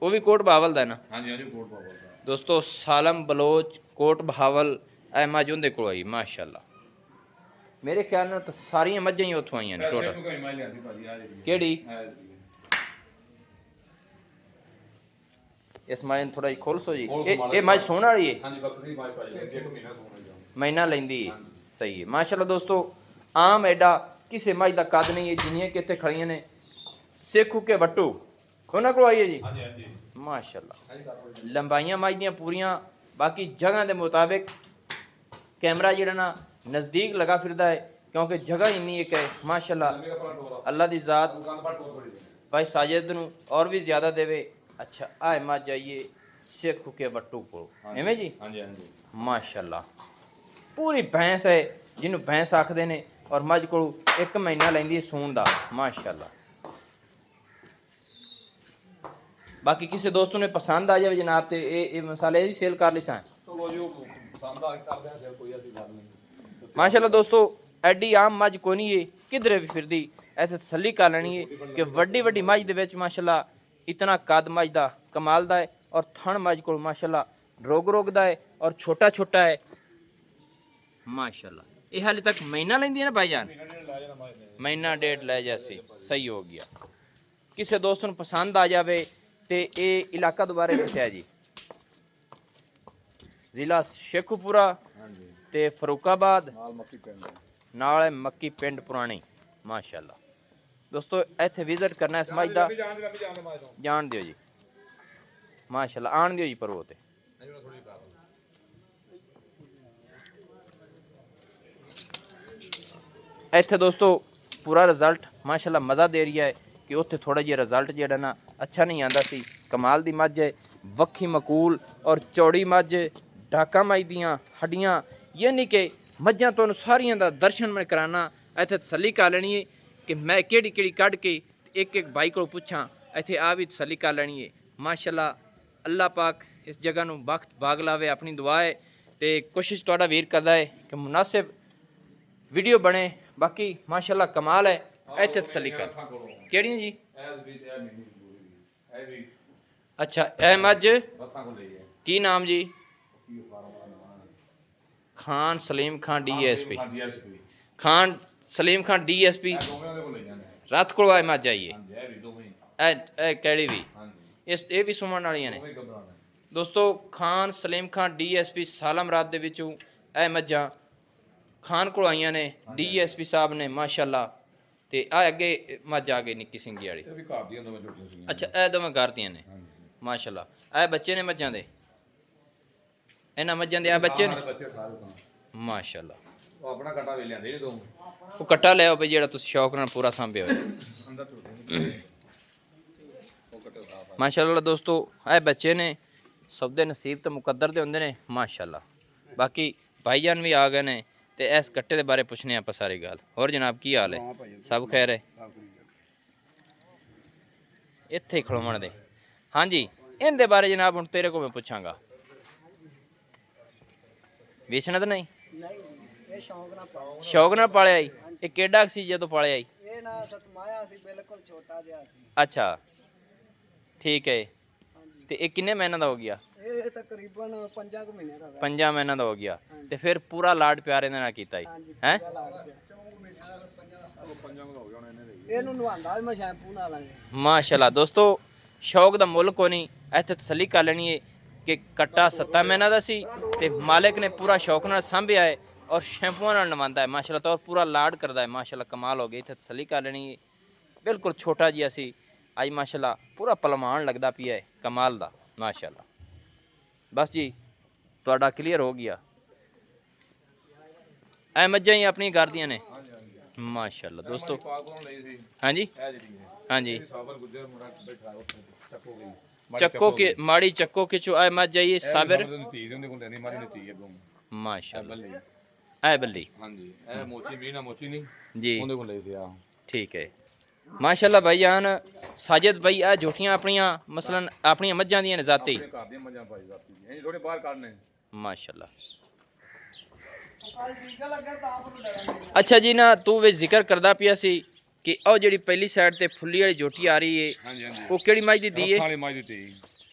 ਉਹ ਵੀ ਕੋਟ ਬਹਾਵਲ ਦਾ ਨਾ ਹਾਂਜੀ ਹਾਂਜੀ ਕੋਟ ਪਾਵਰ ਦਾ ਦੋਸਤੋ ਸਾਲਮ ਬਲੋਚ ਕੋਟ ਬਹਾਵਲ ਇਹ ਮੱਝ ਉਹਦੇ ਕੋਲ ਆਈ ਮਾਸ਼ਾਅੱਲਾ। ਮੇਰੇ ਖਿਆਲ ਨਾਲ ਤਾਂ ਸਾਰੀਆਂ ਮੱਝਾਂ ਹੀ ਉੱਥੋਂ ਆਈਆਂ ਨੇ ਟੋਟਲ। ਕੋਈ ਮਾਈ ਲਿਆਂਦੀ ਭਾਜੀ ਆ ਜਿਹੜੀ ਕਿਹੜੀ ਇਸ ਮਾਇਨ ਥੋੜਾ ਜਿਹਾ ਖੋਲ ਸੋ ਜੀ ਇਹ ਮੱਝ ਸੋਹਣ ਵਾਲੀ ਏ ਹਾਂਜੀ ਬੱਕਰੀ ਮਾਈ ਭਾਜੀ ਲੈਂਦੀ ਇੱਕ ਮਹੀਨਾ ਸੋਣਾ ਜਾ ਮਹੀਨਾ ਲੈਂਦੀ ਏ ਸਹੀ ਹੈ ਮਾਸ਼ਾਅੱਲਾ। ਦੋਸਤੋ ਆਮ ਐਡਾ ਕਿਸੇ ਮੱਝ ਦਾ ਕੱਦ ਨਹੀਂ ਹੈ ਜਿੰਨੀਆਂ ਕਿ ਇੱਥੇ ਖੜੀਆਂ ਨੇ ਸੇਖੂ ਕੇ ਵੱਟੂ ਉਹਨਾਂ ਕੋਲ ਆਈ ਹੈ ਜੀ ਹਾਂਜੀ ਹਾਂਜੀ ਮਾਸ਼ਾਅੱਲਾ। ਲੰਬਾਈਆਂ ਮੱਝ ਦੀਆਂ ਪੂਰੀਆਂ ਬਾਕੀ ਜਗ੍ਹਾ ਦੇ ਮੁਤਾਬਿਕ ਕੈਮਰਾ ਜਿਹੜਾ ਨਾ ਨਜ਼ਦੀਕ ਲਗਾ ਫਿਰਦਾ ਹੈ ਕਿਉਂਕਿ ਜਗ੍ਹਾ ਇੰਨੀ ਇੱਕ ਹੈ ਮਾਸ਼ਾਅੱਲਾ। ਅੱਲਾ ਦੀ ਜ਼ਾਤ ਭਾਈ ਸਾਜਿਦ ਨੂੰ ਔਰ ਵੀ ਜ਼ਿਆਦਾ ਦੇਵੇ। ਅੱਛਾ ਆਏ ਮੱਝ ਜਾਈਏ ਸੇਖੂ ਕੇ ਵੱਟੂ ਕੋਲ ਐਵੇਂ ਜੀ ਹਾਂਜੀ ਹਾਂਜੀ ਮਾਸ਼ਾਅੱਲਾ ਪੂਰੀ ਭੈਂਸ ਹੈ ਜਿਹਨੂੰ ਭੈਂਸ ਆਖਦੇ ਨੇ ਔਰ ਮੱਝ ਕੋਲ 1 ਮਹੀਨਾ ਲੈਂਦੀ ਹੈ ਸੂਣ ਦਾ ਮਾਸ਼ਾਅੱਲਾ। ਬਾਕੀ ਕਿਸੇ ਦੋਸਤ ਨੂੰ ਪਸੰਦ ਆ ਜਾਵੇ ਜਨਾਬ ਤੇ ਇਹ ਮਸਾਲੇ ਜੀ ਸੇਲ ਕਰ ਲਿਸਾਂ ਚਲੋ ਜੀ ਉਹ ਪਸੰਦ ਆ ਕਰਦੇ ਆ ਫਿਰ ਕੋਈ ਅਸੀਂ ਗੱਲ ਨਹੀਂ ਮਾਸ਼ਾਅੱਲਾ। ਦੋਸਤੋ ਐਡੀ ਆਮ ਮੱਝ ਕੋਈ ਨਹੀਂ ਹੈ ਕਿਧਰੇ ਵੀ ਫਿਰਦੀ ਇੱਥੇ ਤਸੱਲੀ ਕਰ ਲੈਣੀ ਹੈ ਕਿ ਵੱਡੀ ਵੱਡੀ ਮੱਝ ਦੇ ਵਿੱਚ ਮਾਸ਼ਾਅੱਲਾ ਇਤਨਾ ਕੱਦ ਮੱਝ ਦਾ ਕਮਾਲ ਦਾ ਹੈ ਔਰ ਥਣ ਮੱਝ ਕੋਲ ਮਾਸ਼ਾਅੱਲਾ ਰੋਗ ਦਾ ਹੈ ਔਰ ਛੋਟਾ ਛੋਟਾ ਹੈ ਮਾਸ਼ਾਅੱਲਾ। ਇਹ ਹਾਲੇ ਤੱਕ ਮਹੀਨਾ ਲੈਂਦੀ ਹੈ ਨਾ ਭਾਈਜਾਨ ਮਹੀਨਾ ਡੇਢ ਲੈ ਜਾਸੀ ਸਹੀ ਹੋ ਗਿਆ। ਕਿਸੇ ਦੋਸਤ ਨੂੰ ਪਸੰਦ ਆ ਜਾਵੇ ਤੇ ਇਹ ਇਲਾਕਾ ਦੁਬਾਰੇ ਦੱਸਿਆ ਜੀ ਜ਼ਿਲ੍ਹਾ ਸ਼ੇਖੂਪੁਰਾ ਤੇ ਫਰੂਕਾਬਾਦ ਨਾਲ ਹੈ ਮੱਕੀ ਪਿੰਡ ਪੁਰਾਣੀ ਮਾਸ਼ਾਅੱਲਾ। ਦੋਸਤੋ ਇੱਥੇ ਵਿਜ਼ਿਟ ਕਰਨਾ ਇਸ ਮੱਝ ਦਾ ਜਾਣ ਦਿਓ ਜੀ ਮਾਸ਼ਾਅੱਲਾ ਆਣ ਦਿਓ ਜੀ ਪਰਵੋ ਤੇ ਇੱਥੇ ਦੋਸਤੋ ਪੂਰਾ ਰਿਜ਼ਲਟ ਮਾਸ਼ਾਅੱਲਾ ਮਜ਼ਾ ਦੇ ਰਹੀ ਹੈ ਕਿ ਉੱਥੇ ਥੋੜਾ ਜਿਹਾ ਰਿਜ਼ਲਟ ਜਿਹੜਾ ਨਾ ਅੱਛਾ ਨਹੀਂ ਆਂਦਾ ਸੀ। ਕਮਾਲ ਦੀ ਮੱਝ ਹੈ ਵੱਖੀ ਮਕੂਲ ਔਰ ਚੌੜੀ ਮੱਝ ਢਾਕਾ ਮੱਝ ਦੀਆਂ ਹੱਡੀਆਂ ਯਾਨੀ ਕਿ ਮੱਝਾਂ ਤੁਹਾਨੂੰ ਸਾਰੀਆਂ ਦਾ ਦਰਸ਼ਨ ਮੈਂ ਕਰਾਣਾ ਇੱਥੇ ਤਸੱਲੀ ਕਰ ਲੈਣੀ ਹੈ ਕਿ ਮੈਂ ਕਿਹੜੀ ਕਿਹੜੀ ਕੱਢ ਕੇ ਇੱਕ ਇੱਕ ਭਾਈ ਕੋਲ ਪੁੱਛਾਂ ਇੱਥੇ ਆ ਵੀ ਤਸੱਲੀ ਕਰ ਲੈਣੀ ਹੈ ਮਾਸ਼ਾਅੱਲਾ। ਅੱਲਾਹ ਪਾਕ ਇਸ ਜਗ੍ਹਾ ਨੂੰ ਬਖਤ ਬਾਗ ਲਾਵੇ ਆਪਣੀ ਦੁਆ ਹੈ ਤੇ ਕੋਸ਼ਿਸ਼ ਤੁਹਾਡਾ ਵੀਰ ਕਰਦਾ ਹੈ ਕਿ ਮੁਨਾਸਿਬ ਵੀਡੀਓ ਬਣੇ। ਬਾਕੀ ਮਾਸ਼ਾਅੱਲਾ ਕਮਾਲ ਹੈ ਇੱਥੇ ਤਸੱਲੀ ਕਰ ਕਿਹੜੀਆਂ ਜੀ ਅੱਛਾ ਇਹ ਮੱਝ ਕੀ ਨਾਮ ਜੀ ਖਾਨ ਸਲੀਮ ਖਾਨ ਡੀਐਸਪੀ ਖਾਨ ਸਲੀਮ ਖਾਨ ਡੀਐਸਪੀ ਰਾਤ ਕੋਲ ਆਏ ਮੱਝ ਆਈਏ ਇਹ ਕਿਹੜੀ ਵੀ ਇਹ ਵੀ ਸੁਮਣ ਵਾਲੀਆਂ ਨੇ ਦੋਸਤੋ। ਖਾਨ ਸਲੀਮ ਖਾਨ ਡੀਐਸਪੀ ਸਾਲਮ ਰਾਤ ਦੇ ਵਿੱਚੋਂ ਇਹ ਮੱਝਾਂ ਖਾਨ ਕੋਲ ਆਈਆਂ ਨੇ ਡੀਐਸਪੀ ਸਾਹਿਬ ਨੇ ਮਾਸ਼ਾਅੱਲਾ। ਤੇ ਆ ਅੱਗੇ ਮੱਝ ਆ ਗਈ ਨਿੱਕੀ ਸਿੰਘੀ ਵਾਲੀ ਅੱਛਾ ਇਹ ਦੋਵੇਂ ਕਰਦੀਆਂ ਨੇ ਮਾਸ਼ਾਅੱਲਾ। ਇਹ ਬੱਚੇ ਨੇ ਮੱਝਾਂ ਦੇ ਇਹਨਾਂ ਮੱਝਾਂ ਦੇ ਆ ਬੱਚੇ ਨੇ ਮਾਸ਼ਾਅੱਲਾ। ਉਹ ਆਪਣਾ ਕਟਾ ਵੇ ਲਿਆਂਦੇ ਦੋ ਉਹ ਕੱਟਾ ਲਿਆਓ ਬਈ ਜਿਹੜਾ ਤੁਸੀਂ ਸ਼ੌਕ ਨਾਲ ਪੂਰਾ ਸਾਂਭਿਆ ਹੋਇਆ ਮਾਸ਼ਾਅੱਲਾ। ਦੋਸਤੋ ਇਹ ਬੱਚੇ ਨੇ ਸਭ ਦੇ ਨਸੀਬ ਤੇ ਮੁਕੱਦਰ ਦੇ ਹੁੰਦੇ ਨੇ ਮਾਸ਼ਾਅੱਲਾ। ਬਾਕੀ ਭਾਈਜਾਨ ਵੀ ਆ ਗਏ ਨੇ ਤੇ ਇਸ ਕੱਟੇ ਦੇ ਬਾਰੇ ਪੁੱਛਨੇ ਆਪਾਂ ਸਾਰੀ ਗੱਲ। ਹੋਰ ਜਨਾਬ ਕੀ ਹਾਲ ਹੈ ਸਭ ਖੈਰ ਹੈ ਇੱਥੇ ਖਲੋਵਣ ਦੇ ਹਾਂਜੀ ਇਹਦੇ ਬਾਰੇ ਜਨਾਬ ਹੁਣ ਤੇਰੇ ਕੋਲ ਮੈਂ ਪੁੱਛਾਂਗਾ ਵੇਚਣਾ ਤਾਂ ਨਹੀਂ ਇਹ ਸ਼ੌਂਕ ਨਾਲ ਪਾਓ ਸ਼ੌਕ ਨਾਲ ਪਾਲਿਆ ਜੀ ਇਹ ਕਿਹੜਾ ਸੀ ਜਦੋਂ ਪਾਲਿਆ ਜੀ ਇਹ ਨਾ ਸਤਮਾਇਆ ਸੀ ਬਿਲਕੁਲ ਛੋਟਾ ਜਿਹਾ ਸੀ। ਅੱਛਾ ਠੀਕ ਹੈ। ਹਾਂਜੀ ਤੇ ਇਹ ਕਿੰਨੇ ਮਹੀਨਿਆਂ ਦਾ ਹੋ ਗਿਆ? ਇਹ ਤਕਰੀਬਨ 5 ਮਹੀਨੇ ਦਾ ਹੋਇਆ। 5 ਮਹੀਨਿਆਂ ਦਾ ਹੋ ਗਿਆ। ਤੇ ਫਿਰ ਪੂਰਾ ਲਾਡ ਪਿਆਰ ਇਹਨਾਂ ਨਾਲ ਕੀਤਾ ਹੀ ਹਾਂਜੀ ਹੈ। ਪੂਰਾ ਲਾ ਗਿਆ। ਪੰਜਾਂ ਦਾ ਹੋ ਗਿਆ ਹੁਣ ਇਹਨੇ ਦੇ ਇਹਨੂੰ ਨਵਾਉਂਦਾ ਵੀ ਮੈਂ ਸ਼ੈਂਪੂ ਨਾਲ ਆਏ। ਮਾਸ਼ਾਅੱਲਾ ਦੋਸਤੋ ਸ਼ੌਕ ਦਾ ਮੁੱਲ ਕੋਈ ਨਹੀਂ। ਇੱਥੇ ਤਸੱਲੀ ਕਰ ਲੈਣੀ ਹੈ ਕਿ ਕੱਟਾ 7 ਮਹੀਨਿਆਂ ਦਾ ਸੀ ਤੇ ਮਾਲਕ ਨੇ ਪੂਰਾ ਸ਼ੌਕ ਨਾਲ ਸਾਂਭਿਆ ਹੈ ਔਰ ਸ਼ੈਂਪੂਆਂ ਨਾਲ ਨਵਾਉਂਦਾ ਹੈ ਮਾਸ਼ਾਅੱਲਾ ਤੌਰ ਪੂਰਾ ਲਾਡ ਕਰਦਾ ਹੈ ਮਾਸ਼ਾਅੱਲਾ ਕਮਾਲ ਹੋ ਗਈ। ਇੱਥੇ ਤਸੱਲੀ ਕਰ ਲੈਣੀ ਹੈ ਬਿਲਕੁਲ ਛੋਟਾ ਜਿਹਾ ਸੀ ਅੱਜ ਮਾਸ਼ਾਅੱਲਾ ਪੂਰਾ ਪਲਮਾਨ ਲੱਗਦਾ ਪਿਆ ਹੈ ਕਮਾਲ ਦਾ ਮਾਸ਼ਾਅੱਲਾ। ਬਸ ਜੀ ਤੁਹਾਡਾ ਕਲੀਅਰ ਹੋ ਗਿਆ। ਐ ਮੱਝਾਂ ਹੀ ਆਪਣੀਆਂ ਘਰ ਦੀਆਂ ਨੇ ਮਾਸ਼ਾਅੱਲਾ ਦੋਸਤੋ। ਪਾਗਲੋਂ ਲਈ ਸੀ ਹਾਂਜੀ ਇਹ ਜਿਹੜੀ ਹੈ ਹਾਂਜੀ ਸਾਬਰ ਗੁੱਜਰ ਮੁੰਡਾ ਬੈਠਾ ਉੱਥੇ ਚੱਕੋ ਗਈ ਚੱਕੋ ਕੇ ਮਾੜੀ ਚੱਕੋ ਕੇ ਚੋ ਐ ਮੱਝ ਜਾਈਏ ਸਾਬਰ ਤੀ ਦੇ ਕੋਲ ਲੈਣੀ ਮਾਰੀ ਤੀ ਅੱਗੋਂ ਮਾਸ਼ਾਅੱਲਾ ਬੱਲੀ ਐ ਬੱਲੀ ਹਾਂਜੀ ਇਹ ਮੋਚੀ ਵੀ ਨਾ ਮੋਚੀ ਨਹੀਂ ਜੀ ਉਹਦੇ ਕੋਲ ਲਈ ਸੀ ਆ ਠੀਕ ਹੈ ਮਾਸ਼ਾਅੱਲਾ ਭਾਈਜਾਨ। ਸਾਜਦ ਭਾਈ ਆ ਝੋਟੀਆਂ ਆਪਣੀਆਂ ਮਸਲਨ ਆਪਣੀਆਂ ਮੱਝਾਂ ਦੀਆਂ ਨੇ ਜ਼ਾਤੀ ਘਰ ਦੀਆਂ ਮੱਝਾਂ ਪਾਈ ਜਾਤੀ ਇਹ ਥੋੜੇ ਬਾਹਰ ਕੱਢਨੇ ਮਾਸ਼ਾਅੱਲਾ। ਕੱਲ ਟੀਕਾ ਲੱਗਾ ਤਾਂ ਆਪ ਨੂੰ ਡਰਾਂਗੇ। ਅੱਛਾ ਜੀ ਨਾ ਤੂੰ ਵੀ ਜ਼ਿਕਰ ਕਰਦਾ ਪਿਆ ਸੀ ਕਿ ਉਹ ਜਿਹੜੀ ਪਹਿਲੀ ਸਾਈਡ ਤੇ ਫੁੱਲੀ ਵਾਲੀ ਝੋਟੀ ਆ ਰਹੀ ਏ ਹਾਂਜੀ ਹਾਂਜੀ ਉਹ ਕਿਹੜੀ ਮੱਝ ਦੀ ਤੀ ਏ? ਵਾਲੀ ਮੱਝ ਦਿੱਤੀ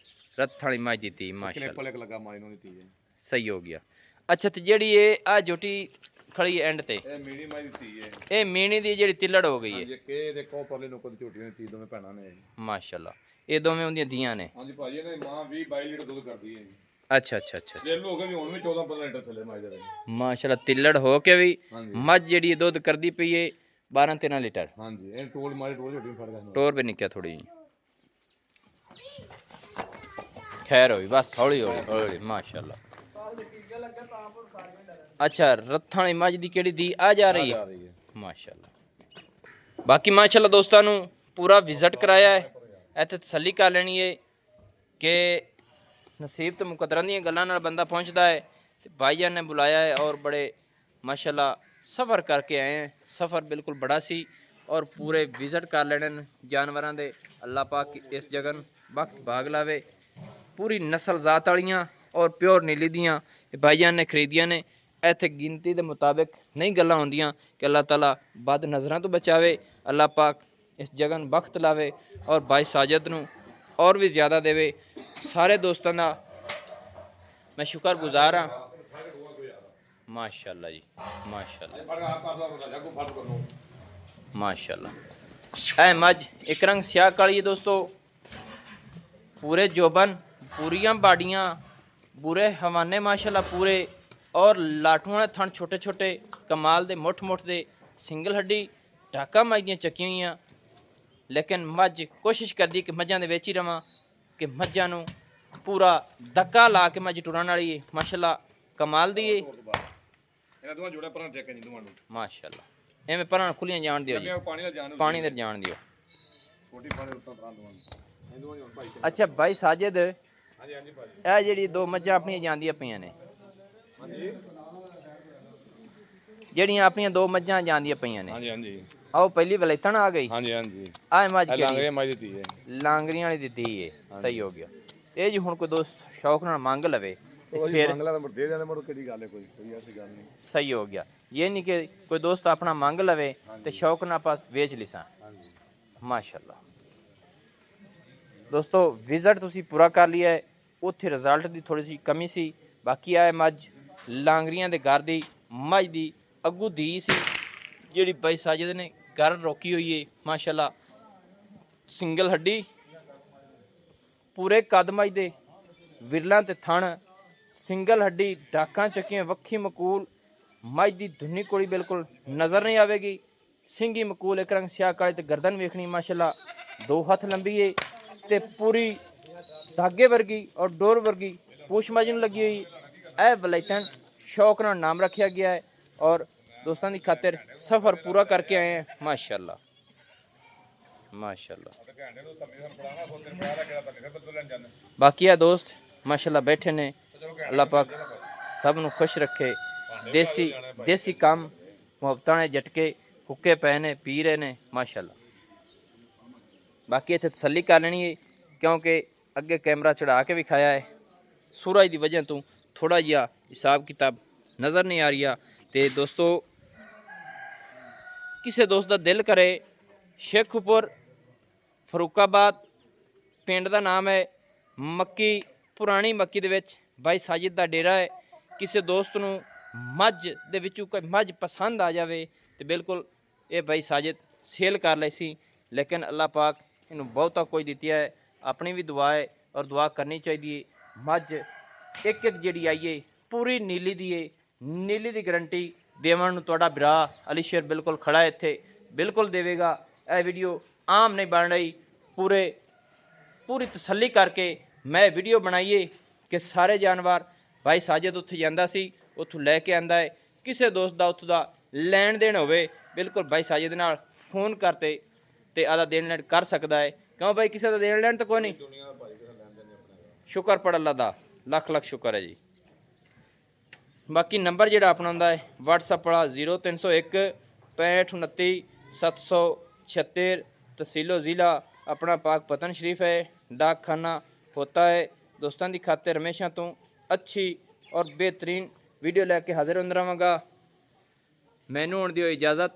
ਰੱਥ ਵਾਲੀ ਮੱਝ ਦੀ ਤੀ ਕਿਲੇ ਮਾਸ਼ਾਅੱਲਾ ਪਲਕ ਲੱਗਾ ਮਾਰੀ ਨੂੰ ਦਿੱਤੀ ਹੈ ਸਹੀ ਹੋ ਗਿਆ। ਅੱਛਾ ਤੇ ਜਿਹੜੀ ਇਹ ਆ ਝੋਟੀ ਖੜੀ ਐਂਡ ਤੇ ਇਹ ਮੀਣੀ ਮੱਝ ਦਿੱਤੀ ਹੈ ਇਹ ਮੀਣੀ ਦੀ ਜਿਹੜੀ ਤਿੱਲੜ ਹੋ ਗਈ ਏ ਹਾਂਜੀ ਕੇ ਦੇਖੋ ਪਰਲੇ ਨੁਕਰ ਦੀ ਝੋਟੀ ਨੇ ਤੀ ਦੋਵੇਂ ਭੈਣਾਂ ਨੇ ਮਾਸ਼ਾਅੱਲਾ। ਇਹ ਦੋਵੇਂ ਉਹਦੀਆਂ ਦੀਆਂ ਨੇ। ਹਾਂਜੀ ਭਾਜੀ ਇਹਨੇ ਮਾਂ 20 22 ਲੀਟਰ ਦੁੱਧ ਕਰਦੀ ਹੈ ਅੱਛਾ ਅੱਛਾ ਅੱਛਾ ਜੇ ਲੋਕ ਵੀ ਹੁਣ ਵੀ 14 15 ਲੀਟਰ ਥੱਲੇ ਮੱਝ ਦੇ ਮਾਸ਼ਾਅੱਲਾ ਤਿੱਲੜ ਹੋ ਕੇ ਵੀ ਹਾਂਜੀ ਮੱਝ ਜਿਹੜੀ ਇਹ ਦੁੱਧ ਕਰਦੀ ਪਈ ਏ 12 13 ਲੀਟਰ। ਹਾਂਜੀ ਇਹ ਟੋਲ ਮਾਰੀ ਟੋਲ ਝੋਟੀ ਨੂੰ ਫੜ ਗਿਆ ਟੋਰ ਵੀ ਨਿੱਕਿਆ ਥੋੜੀ ਜੀ ਖੈਰ ਹੋਈ ਬਸ ਹੌਲੀ ਹੌਲੀ ਹੌਲੀ ਮਾਸ਼ਾਅੱਲਾ। ਕੱਲ ਟੀਕਾ ਲੱਗਾ ਤਾਂ ਆਪ ਨੂੰ ਸਾਰੇ ਡਰਾਂਗੇ। ਅੱਛਾ ਰੱਥਾਂ ਵਾਲੀ ਮੱਝ ਦੀ ਕਿਹੜੀ ਦੀ ਆ ਜਾ ਰਹੀ ਆ ਹੈ ਰਹੀ ਹੈ ਮਾਸ਼ਾਅੱਲਾ। ਬਾਕੀ ਮਾਸ਼ਾਅੱਲਾ ਦੋਸਤਾਂ ਨੂੰ ਪੂਰਾ ਵਿਜ਼ਿਟ ਕਰਾਇਆ ਹੈ ਇੱਥੇ ਤਸੱਲੀ ਕਰ ਲੈਣੀ ਹੈ ਕਿ ਨਸੀਬ ਤੇ ਮੁਕੱਦਰਾਂ ਦੀਆਂ ਗੱਲਾਂ ਨਾਲ ਬੰਦਾ ਪਹੁੰਚਦਾ ਹੈ ਤੇ ਭਾਈਜਾਨ ਨੇ ਬੁਲਾਇਆ ਹੈ ਔਰ ਬੜੇ ਮਾਸ਼ਾਅੱਲਾ ਸਫ਼ਰ ਕਰਕੇ ਆਏ हैं। ਸਫ਼ਰ ਬਿਲਕੁਲ ਬੜਾ ਸੀ ਔਰ ਪੂਰੇ ਵਿਜ਼ਿਟ ਕਰ ਲੈਣੇ ਨੇ ਜਾਨਵਰਾਂ ਦੇ। ਅੱਲਾਹ ਪਾਕ ਇਸ ਜਗ੍ਹਾ ਨੂੰ ਵਕਤ ਬਾਗ ਲਾਵੇ। ਪੂਰੀ ਨਸਲ ਜ਼ਾਤ ਵਾਲੀਆਂ ਔਰ ਪਿਓਰ ਨੀਲੀ ਦੀਆਂ ਇਹ ਭਾਈਜਾਨ ਨੇ ਖਰੀਦੀਆਂ ਨੇ। ਇੱਥੇ ਗਿਣਤੀ ਦੇ ਮੁਤਾਬਿਕ ਨਹੀਂ ਗੱਲਾਂ ਹੁੰਦੀਆਂ ਕਿ ਅੱਲਾਹ ਤਾਲਾ ਬਦ ਨਜ਼ਰਾਂ ਤੋਂ ਬਚਾਵੇ। ਅੱਲਾਹ ਪਾਕ ਇਸ ਜਗ੍ਹਾ ਨੂੰ ਬਖਤ ਲਾਵੇ ਔਰ ਭਾਈ ਸਾਜਦ ਨੂੰ ਔਰ ਵੀ ਜ਼ਿਆਦਾ ਦੇਵੇ। ਸਾਰੇ ਦੋਸਤਾਂ ਦਾ ਮੈਂ ਸ਼ੁਕਰਗੁਜ਼ਾਰ ਹਾਂ ਮਾਸ਼ਾਅੱਲਾ ਜੀ ਮਾਸ਼ਾਅੱਲਾ ਮਾਸ਼ਾਅੱਲਾ। ਐ ਮੱਝ ਇੱਕ ਰੰਗ ਸਿਆਹ ਕਾਲੀ ਹੈ ਦੋਸਤੋ। ਪੂਰੇ ਜੋਬਨ ਪੂਰੀਆਂ ਬਾੜੀਆਂ ਬੁਰੇ ਹਵਾਨੇ ਮਾਸ਼ਾਅੱਲਾ ਪੂਰੇ ਔਰ ਲਾਠੂਆਂ ਦੇ ਥਣ ਛੋਟੇ ਛੋਟੇ ਕਮਾਲ ਦੇ ਮੁੱਠ ਮੁੱਠ ਦੇ ਸਿੰਗਲ ਹੱਡੀ ਢਾਕਾ ਮੱਝ ਦੀਆਂ ਚੱਕੀਆਂ ਹੋਈਆਂ। ਲੇਕਿਨ ਮੱਝ ਕੋਸ਼ਿਸ਼ ਕਰਦੀ ਕਿ ਮੱਝਾਂ ਦੇ ਵਿੱਚ ਹੀ ਰਵਾਂ ਕਿ ਮੱਝਾਂ ਨੂੰ ਪੂਰਾ ਧੱਕਾ ਲਾ ਕੇ ਮੱਝ ਟੁਰਨ ਵਾਲੀ ਹੈ ਮਾਸ਼ਾਅੱਲਾ ਕਮਾਲ ਦੀ ਹੈ ਇਹਨਾਂ ਦੋਵਾਂ ਜੋੜਾ ਪਰਾਂ ਚੱਕ ਨਹੀਂ ਦੋਵਾਂ ਨੂੰ ਮਾਸ਼ਾਅੱਲਾ। ਐਵੇਂ ਪਰਾਂ ਖੁੱਲੀਆਂ ਜਾਣ ਦਿਓ ਜੀ ਪਾਣੀ ਦਾ ਜਾਨ ਪਾਣੀ ਦੇ ਜਾਣ ਦਿਓ। ਛੋਟੀ ਪਾਣੀ ਉੱਤਾਂ ਪਰਾਂ ਦੋਵਾਂ ਨੂੰ ਇਹ ਦੋਵਾਂ ਨੂੰ ਭਾਈ ਅੱਛਾ ਭਾਈ ਸਾਜਦ ਹਾਂਜੀ ਹਾਂਜੀ ਭਾਜੀ ਇਹ ਜਿਹੜੀ ਦੋ ਮੱਝਾਂ ਆਪਣੀਆਂ ਜਾਂਦੀਆਂ ਪਈਆਂ ਨੇ ਹਾਂਜੀ ਜਿਹੜੀਆਂ ਆਪਣੀਆਂ ਦੋ ਮੱਝਾਂ ਜਾਂਦੀਆਂ ਪਈਆਂ ਨੇ ਹਾਂਜੀ ਹਾਂਜੀ ਆਓ ਪਹਿਲੀ ਵਲੈਤਣ ਆ ਗਈ ਹਾਂਜੀ ਹਾਂਜੀ ਆਹ ਮੱਝ ਇਹ ਕਿਹੜੀ ਲਾਂਗਰੇ ਮੱਝ ਦਿੱਤੀ ਹੈ ਲਾਂਗਰੀਆਂ ਵਾਲੀ ਦਿੱਤੀ ਏ ਸਹੀ ਹੋ ਗਿਆ। ਇਹ ਜੀ ਹੁਣ ਕੋਈ ਦੋਸਤ ਸ਼ੌਕ ਨਾਲ ਮੰਗ ਲਵੇ ਤੇ ਫਿਰ ਮੰਗਲਾ ਤਾਂ ਦੇ ਜਾਂਦੇ ਮੁੜ ਕਿਹੜੀ ਗੱਲ ਹੈ ਕੋਈ ਐਸੀ ਗੱਲ ਨਹੀਂ ਸਹੀ ਹੋ ਗਿਆ। ਇਹ ਨਹੀਂ ਕਿ ਕੋਈ ਦੋਸਤ ਆਪਣਾ ਮੰਗ ਲਵੇ ਤੇ ਸ਼ੌਕ ਨਾਲ ਆਪਾਂ ਵੇਚ ਲਿਸਾਂ ਹਾਂਜੀ ਮਾਸ਼ਾਅੱਲਾ। ਦੋਸਤੋ ਵਿਜ਼ਿਟ ਤੁਸੀਂ ਪੂਰਾ ਕਰ ਲਿਆ ਹੈ। ਉੱਥੇ ਰਿਜ਼ਲਟ ਦੀ ਥੋੜੀ ਜਿਹੀ ਕਮੀ ਸੀ। ਬਾਕੀ ਆਏ ਮੱਝ ਲਾਂਗਰੀਆਂ ਦੇ ਘਰ ਦੀ ਮੱਝ ਦੀ ਅੱਗੂ ਦੀ ਸੀ ਜਿਹੜੀ ਬਾਈ ਸਾਜਦ ਨੇ ਘਰ ਰੋਕੀ ਹੋਈ ਹੈ ਮਾਸ਼ਾਅੱਲਾ। ਸਿੰਗਲ ਹੱਡੀ ਪੂਰੇ ਕੱਦ ਮੱਝ ਦੇ ਵਿਰਲਾਂ ਤੇ ਥਣ ਸਿੰਗਲ ਹੱਡੀ ਡਾਕਾਂ ਚੱਕੀਆਂ ਵੱਖੀ ਮਕੂਲ ਮੱਝ ਦੀ ਧੁੰਨੀ ਕੋਲੀ ਬਿਲਕੁਲ ਨਜ਼ਰ ਨਹੀਂ ਆਵੇਗੀ। ਸਿੰਗੀ ਮਕੂਲ ਇੱਕ ਰੰਗ ਸਿਆਹ ਕਾਲੇ ਤੇ ਗਰਦਨ ਵੇਖਣੀ ਮਾਸ਼ਾਅੱਲਾ 2 ਹੱਥ ਲੰਬੀ ਏ ਤੇ ਪੂਰੀ ਧਾਗੇ ਵਰਗੀ ਔਰ ਡੋਰ ਵਰਗੀ ਪੂਛ ਮੱਝ ਨੂੰ ਲੱਗੀ ਹੋਈ। ਇਹ ਵਲੈਤਨ ਸ਼ੌਕ ਨਾਲ ਨਾਮ ਰੱਖਿਆ ਗਿਆ ਹੈ ਔਰ ਦੋਸਤਾਂ ਦੀ ਖਾਤਰ ਸਫ਼ਰ ਪੂਰਾ ਕਰਕੇ ਆਏ हैं ਮਾਸ਼ਾਅੱਲਾ ਮਾਸ਼ਾਅੱਲਾ। ਬਾਕੀ ਆ ਦੋਸਤ ਮਾਸ਼ਾਅੱਲਾ ਬੈਠੇ ਨੇ। ਅੱਲਾਹ ਪਾਕ ਸਭ ਨੂੰ ਖੁਸ਼ ਰੱਖੇ। ਦੇਸੀ ਕੰਮ ਮੁਹੱਬਤਾਂ ਨੇ ਝਟਕੇ ਹੁੱਕੇ ਪਏ ਨੇ ਪੀ ਰਹੇ ਨੇ ਮਾਸ਼ਾਅੱਲਾ। ਬਾਕੀ ਇੱਥੇ ਤਸੱਲੀ ਕਰ ਲੈਣੀ ਹੈ ਕਿਉਂਕਿ ਅੱਗੇ ਕੈਮਰਾ ਚੜਾ ਕੇ ਵਿਖਾਇਆ ਹੈ। ਸੂਰਜ ਦੀ ਵਜ੍ਹਾ ਤੋਂ ਥੋੜਾ ਜਿਹਾ ਹਿਸਾਬ ਕਿਤਾਬ ਨਜ਼ਰ ਨਹੀਂ ਆ ਰਿਹਾ ਤੇ ਦੋਸਤੋ ਕਿਸੇ ਦੋਸਤ ਦਾ ਦਿਲ ਕਰੇ ਸ਼ੇਖੂਪੁਰ ਫਰੂਕਾਬਾਦ ਪਿੰਡ ਦਾ ਨਾਮ ਹੈ ਮੱਕੀ, ਪੁਰਾਣੀ ਮੱਕੀ ਦੇ ਵਿੱਚ ਬਾਈ ਸਾਜਿਦ ਦਾ ਡੇਰਾ ਹੈ। ਕਿਸੇ ਦੋਸਤ ਨੂੰ ਮੱਝ ਦੇ ਵਿੱਚੋਂ ਕੋਈ ਮੱਝ ਪਸੰਦ ਆ ਜਾਵੇ ਤੇ ਬਿਲਕੁਲ ਇਹ ਬਾਈ ਸਾਜਿਦ ਸੇਲ ਕਰ ਲਈ ਸੀ, ਲੇਕਿਨ ਅੱਲਾਹ ਪਾਕ ਇਹਨੂੰ ਬਹੁਤਾ ਕੁਝ ਦਿੱਤਾ ਹੈ। ਆਪਣੀ ਵੀ ਦੁਆ ਹੈ ਔਰ ਦੁਆ ਕਰਨੀ ਚਾਹੀਦੀ ਹੈ। ਮੱਝ ਇੱਕ ਇੱਕ ਜਿਹੜੀ ਆਈਏ ਪੂਰੀ ਨੀਲੀ ਦੀ ਹੈ, ਨੀਲੀ ਦੀ ਗਰੰਟੀ ਦੇਵਣ ਨੂੰ ਤੁਹਾਡਾ ਭਰਾ ਅਲੀ ਸ਼ੇਰ ਬਿਲਕੁਲ ਖੜਾ ਹੈ ਇੱਥੇ, ਬਿਲਕੁਲ ਦੇਵੇਗਾ। ਇਹ ਵੀਡੀਓ ਆਮ ਨਹੀਂ ਬਣ ਰਹੀ, ਪੂਰੀ ਤਸੱਲੀ ਕਰਕੇ ਮੈਂ ਵੀਡੀਓ ਬਣਾਈਏ ਕਿ ਸਾਰੇ ਜਾਨਵਰ ਭਾਈ ਸਾਜਿਦ ਉੱਥੇ ਜਾਂਦਾ ਸੀ, ਉੱਥੋਂ ਲੈ ਕੇ ਆਂਦਾ ਹੈ। ਕਿਸੇ ਦੋਸਤ ਦਾ ਉੱਥੋਂ ਦਾ ਲੈਣ ਦੇਣ ਹੋਵੇ ਬਿਲਕੁਲ ਭਾਈ ਸਾਜਿਦ ਨਾਲ ਫੋਨ ਕਰਤੇ ਤੇ ਆਦਾ ਦੇਣ ਲੈਣ ਕਰ ਸਕਦਾ ਹੈ। ਕਿਉਂ ਭਾਈ ਕਿਸੇ ਦਾ ਦੇਣ ਲੈਣ ਤਾਂ ਕੋਈ ਨਹੀਂ। ਸ਼ੁਕਰ ਪੜ ਅੱਲਾ ਦਾ, ਲੱਖ ਲੱਖ ਸ਼ੁਕਰ ਹੈ ਜੀ। ਬਾਕੀ ਨੰਬਰ ਜਿਹੜਾ ਆਪਣਾ ਹੁੰਦਾ ਹੈ WhatsApp ਵਾਲਾ 0301 65 29 776, ਤਹਿਸੀਲੋ ਜ਼ਿਲ੍ਹਾ ਆਪਣਾ ਪਾਕ ਪਤਨ ਸ਼ਰੀਫ ਹੈ। ਡਾਕਖਾਨਾ ਹੋਤਾ ਹੈ। ਦੋਸਤਾਂ ਦੀ ਖਾਤਰ ਹਮੇਸ਼ਾ ਤੋਂ ਅੱਛੀ ਔਰ ਬਿਹਤਰੀਨ ਵੀਡੀਓ ਲੈ ਕੇ ਹਾਜ਼ਰ ਹੁੰਦਾ ਰਹਾਂਗਾ। ਮੈਨੂੰ ਹੁਣ ਦਿਓ ਇਜਾਜ਼ਤ,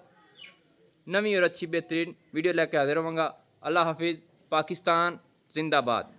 ਨਵੀਂ ਔਰ ਅੱਛੀ ਬਿਹਤਰੀਨ ਵੀਡੀਓ ਲੈ ਕੇ ਹਾਜ਼ਰ ਹੋਵਾਂਗਾ। ਅੱਲਾ ਹਾਫਿਜ਼। ਪਾਕਿस्तान जिंदाबाद।